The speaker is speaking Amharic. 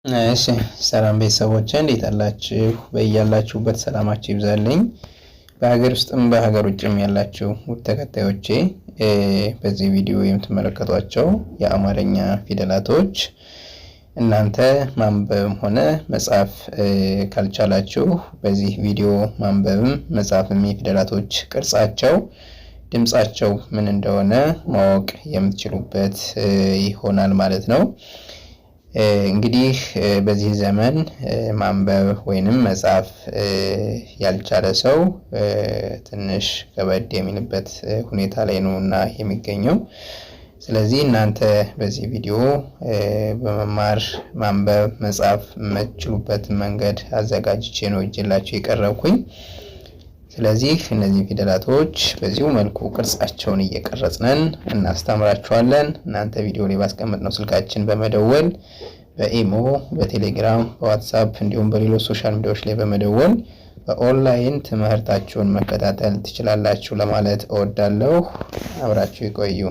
እሺ ሰላም ቤተሰቦቼ እንዴት አላችሁ? በያላችሁበት ሰላማችሁ ይብዛልኝ። በሀገር ውስጥም በሀገር ውጭም ያላችሁ ውድ ተከታዮቼ በዚህ ቪዲዮ የምትመለከቷቸው የአማርኛ ፊደላቶች እናንተ ማንበብም ሆነ መጻፍ ካልቻላችሁ በዚህ ቪዲዮ ማንበብም መጻፍም የፊደላቶች ቅርጻቸው፣ ድምጻቸው ምን እንደሆነ ማወቅ የምትችሉበት ይሆናል ማለት ነው። እንግዲህ በዚህ ዘመን ማንበብ ወይንም መጻፍ ያልቻለ ሰው ትንሽ ከበድ የሚልበት ሁኔታ ላይ ነውና የሚገኘው። ስለዚህ እናንተ በዚህ ቪዲዮ በመማር ማንበብ መጻፍ የምትችሉበት መንገድ አዘጋጅቼ ነው ይዤላችሁ የቀረብኩኝ። ስለዚህ እነዚህ ፊደላቶች በዚሁ መልኩ ቅርጻቸውን እየቀረጽነን እናስተምራችኋለን። እናንተ ቪዲዮ ላይ ባስቀመጥነው ስልካችን በመደወል በኢሞ፣ በቴሌግራም፣ በዋትስአፕ እንዲሁም በሌሎች ሶሻል ሚዲያዎች ላይ በመደወል በኦንላይን ትምህርታችሁን መከታተል ትችላላችሁ ለማለት እወዳለሁ። አብራችሁ ይቆዩ።